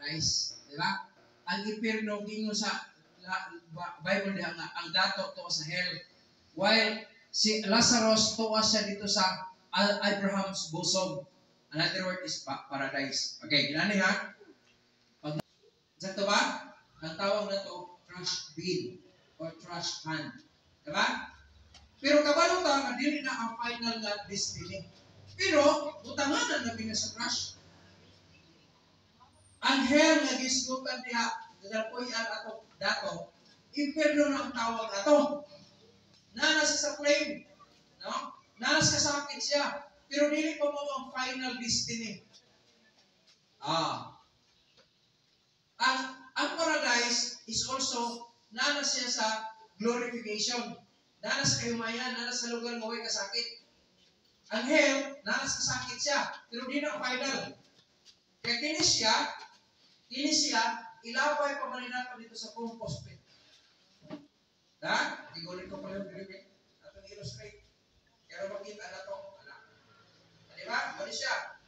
paradise. Di ba? Ang impyerno, gingon sa Bible diha nga, ang dato to sa hell. While si Lazarus tuwa siya dito sa Abraham's bosom. Another word is paradise. Okay, ginani ha? Sakto ba? Ang tawag na to, trash bin or trash can. Diba? Pero kabalo ta nga dili na ang final nga destiny. Pero butangan na nabi sa trash. Ang hell nga gisgutan diha dalapoy-an ato dato, impierno na ang tawag ato. Nanas sa flame, no? Nanas kasakit siya, pero dili pa mo ang final destiny. Ang paradise is also nanas siya sa glorification. Nanas sa kahimayan, nanas sa lugar nga way kasakit. Ang hell, nanas kasakit siya, pero di na final. Kaya kini siya, ilaway pa man natin dito sa compost pit. Tigulin ko pala yung bilibig. Atong illustrate. Kaya makita na to. Di ba? Mali siya.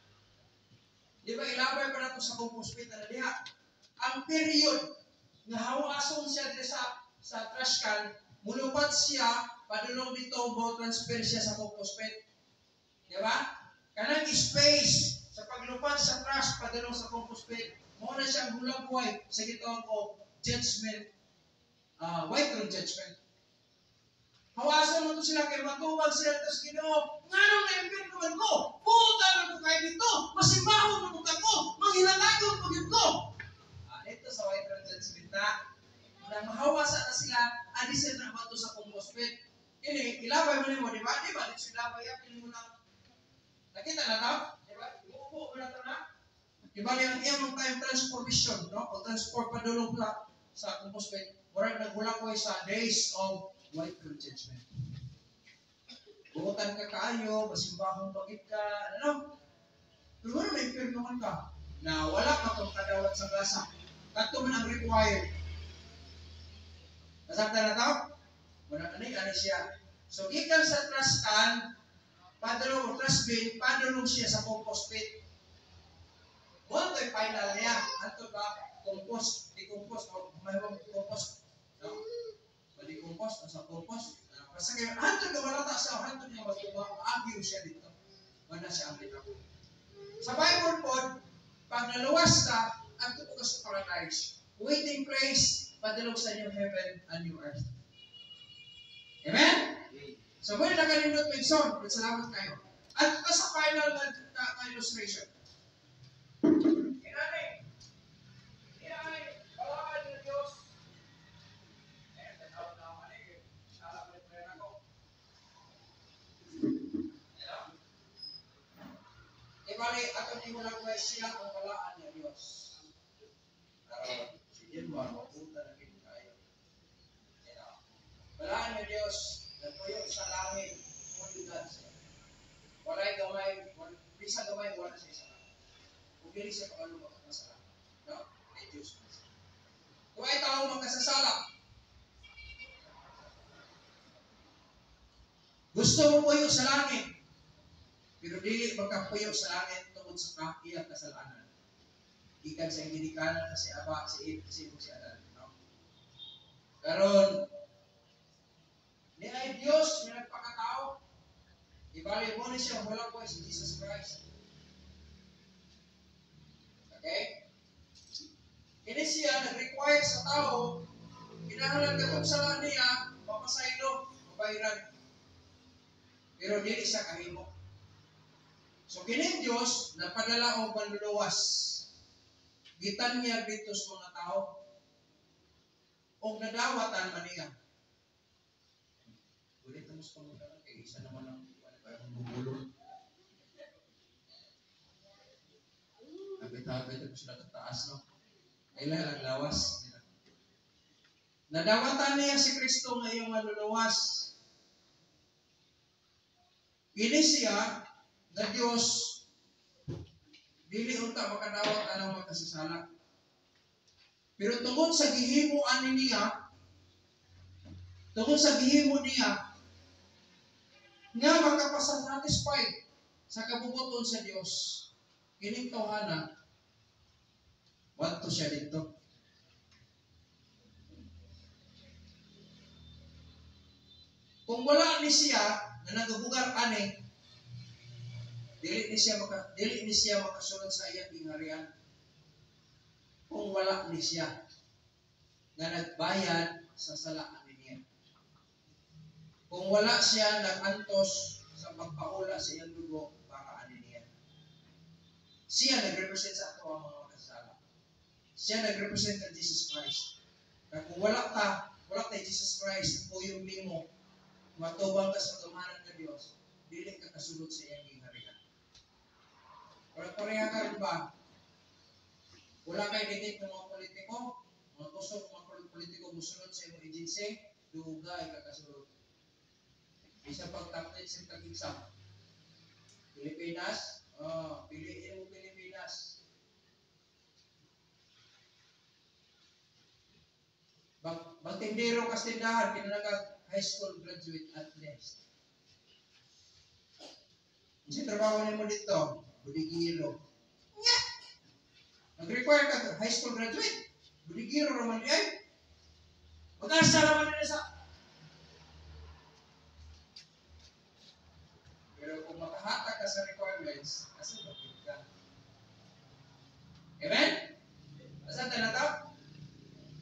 Di ba ilaway pa natin sa compost pit na diha? Ang period nga hawason siya sa trash can, mulupat siya, padulong dito, mo transfer siya sa compost pit. Di ba? Kanang space sa paglupat sa trash, padulong sa compost pit, mo na siyang hulang-buhay sa gitawag ko judgment, white throne judgment. Hawasan mo to sila kay matubag sila tas Ginoo. Nganong na-impir naman ko? Puta na ko kayo dito. Masimahon na ko ako. Manghinatagon ko dito. Ito sa white throne judgment na mahawasan na sila, adisin na ba ito sa compost pit. Ini, ilabay mo di ba? Di ba? Dito ilabay, yapin mo lang. Nakita na ito? Di ba? Uupo mo na ito na. Diba yung iyang time transformation, no? O transport padulong na sa compost pit. Murag nagula ko sa days of white throne judgment. Bukutan ka kaayo, masimbahong bagit ka, ano? Pero wala may impirnohan ka na wala ka kung kadawat sa grasa. Kato man ang required. Nasakta na ito? Wala ano siya. So, gikan sa trash can, padulong o trash bin, padulong siya sa compost pit. Ano ito yung final niya? Ano ba? Compost, decompose, o mayroong compost. No? Decompose, o sa compost. Basta kayo, ano ito malata siya, ano niya mag-agyo siya dito. Wala siya ang dito. Sa Bible po, pag naluwas ka, ano ito ka sa paradise? Waiting place, padulog sa new heaven and new earth. Amen? So, kung nakalindot with song, salamat kayo. At ito sa final na illustration. Bali, ato ni mo lang siya ang balaan ng Diyos. Sige mo, mapunta na rin tayo. Balaan ng Diyos, nagpuyo sa langit, mulitan siya. Wala'y gamay, bisa gamay, wala siya sa langit. Kung hindi siya pakalumang sa langit. No? Ay Diyos. Kung ay tao magkasasala, gusto mo puyo sa langit, pero dili magkapuyo sa langit tungod sa iyang kasalanan. Ikan sa ginikanan na si Aba, si Eve, si Adan. No? Karon, ni ay Diyos, may nagpakatao. Ibalik mo ni siya, wala po si Jesus Christ. Okay? Ini siya, nag-require sa tao, kinahanglan ka kung sala niya, papasaylo, mabayran. Pero dili siya kahimo. So, kining Diyos, napadala o manluluwas. Gitan niya dito sa mga tao. O nadawatan man niya. Ulit mo sa pamagalan, kaya isa naman ang bubulong. Habit-habit ito sila kataas, no? Kailan ang lawas. Nadawatan niya si Kristo ngayong manluluwas. Ini siya, na Diyos, dili unta makadawat anang magkasasala. Pero tungkol sa gihimuan niya, tungkol sa gihimo niya, nga makapasatisfy sa kabubuton sa Diyos, kining tawhana, want to siya dito. Kung wala ni siya na nagabugar ani, dili ni siya makasulod sa iyang gingharian. Kung wala ni siya na nagbayad sa salaan niya. Kung wala siya nagantos sa pagpaula sa iyang dugo para ani niya. Siya nagrepresent sa ato ang mga kasala. Siya nagrepresent kay Jesus Christ. Kaya kung wala kay Jesus Christ, kuyong mo, matubang ka sa kamahanan ng Diyos, dili ka kasulod sa iyang gingharian. Pareha ka rin ba? Wala kayo dikit ng mga politiko, mga tusok mga politiko musunod sa iyong agency, dugay ka kasulod. Isa pag-tapit sa tag-exam. Pilipinas, piliin mo Pilipinas. Magtindero ka sa tindahan, pinanagag high school graduate at least. Kasi trabaho niyo mo dito, budigiro. Nag-require ka high school graduate, budigiro naman ay. Mag-asa naman nila sa... Pero kung makahatag ka sa requirements, kasi bakit ka? Amen? Asa tanataw?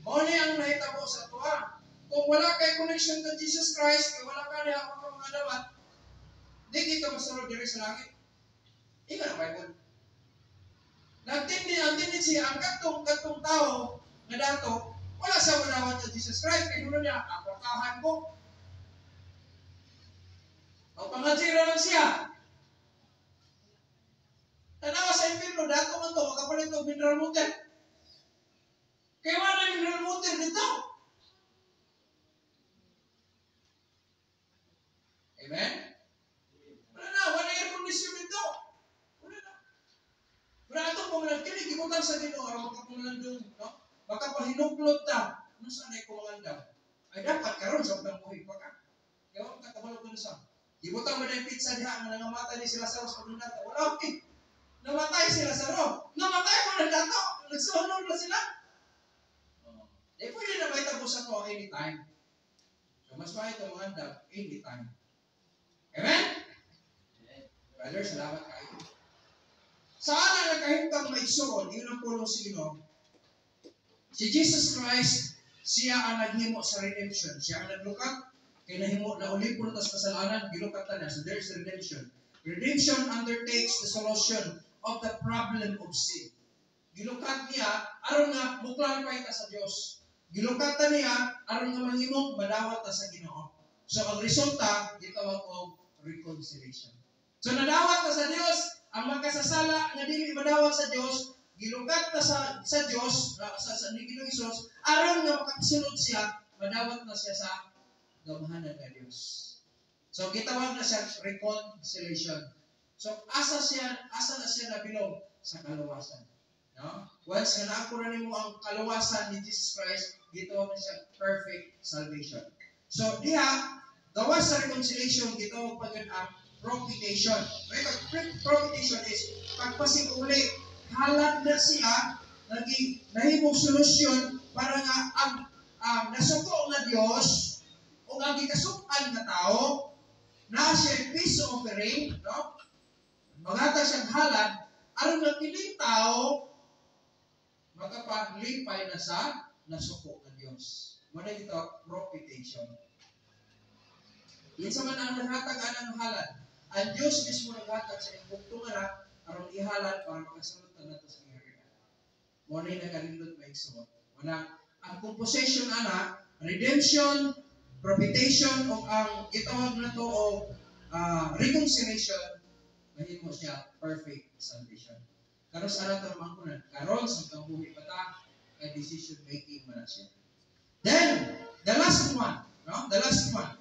Mauni ang nahitabo sa tuwa. Kung wala kay connection to Jesus Christ, kung wala ka niya ako mga dawat, di ka masunod diri sa langit. Ika na Bible. Nagtindi siya, ang katong tao na dato, wala sa manawat sa Jesus Christ, kaya nuna niya, aportahan ko. Ang pangansira lang siya. Tanawa sa impirno, dato man to, makapalit ng mineral water. Kaya wala mineral water dito. Amen? Wala air condition dito. Wala na. Wala itong pumalang kinig, ibutang sa Ginoo, araw makapulang doon, no? Baka pa hinuplot ta, ano saan ay kumanganda? Ay dapat karon sa utang buhay pa ka. Kaya wala ka kabalog na sa. Ibutang mo na yung pizza diha, nga nangamatay ni sila sa pagdunata. Wala, okay. Namatay sila sa ro. Namatay mo na dato. Nagsunod na sila. Pwede na may tapos ako anytime. So, mas mahit ang mga dab anytime. Amen? Brother, salamat kayo. Saan na nagkahintang maigsoon, yun ang pulong sino? Si Jesus Christ, siya ang naghimo sa redemption. Siya ang naglukat, kaya nahimo na ulipon tas kasalanan, gilukat na. So there's redemption. Redemption undertakes the solution of the problem of sin. Gilukat niya, aron nga muklarify ta sa Diyos. Gilukatan niya, aron nga manghimong madawat ta sa Ginoo. So ang resulta, gitawag og reconciliation. So nadawat ta sa Dios, ang magkasasala nga dili madawat sa Dios, gilukat ta sa Dios, sa Ginoo Hesus, aron nga makasunod siya, madawat na siya sa gamahanan nga Dios. So gitawag na siya reconciliation. So asa na siya nabilog sa kaluwasan. No? Once nga naapura nimo ang kaluwasan ni Jesus Christ, gitawag na siya perfect salvation. So diha, gawas sa reconciliation, gitawag pa yun ang propitiation. Propitiation is pagpasiguli, halad na siya, nahimong solusyon para nga ang nasuko nga Diyos o ang gikasukan nga tao, na siya peace offering, no? Maghatag siyang halad, aron nga kining tao makapaglipay na sa nasuko ng Diyos. Muna ito, propitiation. Yan sa man ang naghatag ng halad. Ang Diyos mismo naghatag sa iyong buktong anak aron ihalad para makasunod na nato sa iyong. Muna yung nagalindot na iksuot. Muna, ang composition anak, redemption, propitiation, o ang itawag na ito o reconciliation, mahimo siya perfect salvation. Karon sa ato mangkunan, karon sa kambuhi pata kay decision making man siya. Then the last one, no? The last one.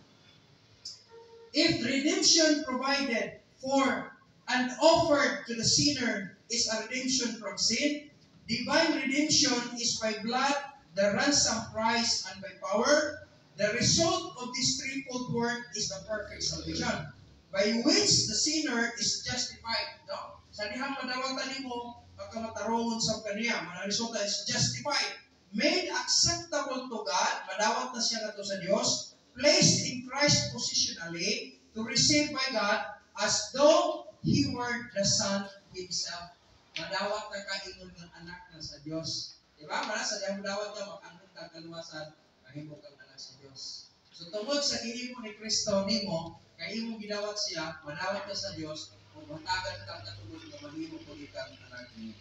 If redemption provided for and offered to the sinner is a redemption from sin, divine redemption is by blood, the ransom price, and by power. The result of this threefold work is the perfect salvation, by which the sinner is justified. No? Sa dihang madawatan nimo makamatarungon sa kaniya. Manalisulta is justified, made acceptable to God, madawat na siya nato sa Dios, placed in Christ positionally to receive by God as though He were the Son Himself. Madawat na kaingon ng anak na sa Dios. Diba? Para sa diyang madawat ka, makangkong kang kaluwasan, mahimo kang anak sa Dios. So tungod sa gihimo ni Kristo nimo, kay imo gidawat siya, madawat ka sa Dios, kung matagan kang katulog na mahimo ko kang anak niya.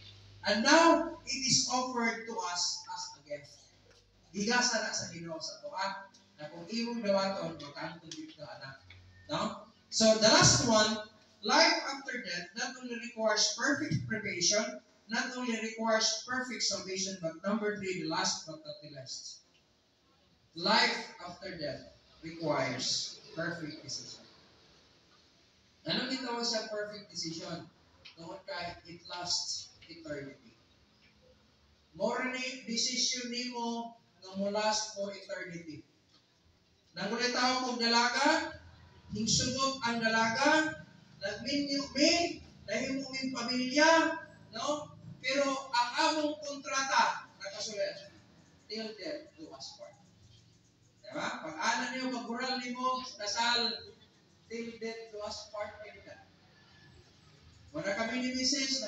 And now, it is offered to us as a gift. Gigasa na sa Ginoo sa tuwa, na kung imong dawaton, makangkong ka anak. No? So the last one, life after death not only requires perfect preparation, not only requires perfect salvation, but number 3, the last but not the least. Life after death requires perfect decision. Anong ginawa sa perfect decision? Tungkol kay it lasts eternity. More ni decision nimo nga mo last for eternity. Nangulit tao kong dalaga, hingsugot ang dalaga, nagminyo-min, nahimuming pamilya, no? Pero ang among kontrata, nakasulat, till death do us part. Diba? Pag-ana niyo, pag-bural niyo, kasal, till death do us part. Wala kami ni Mrs.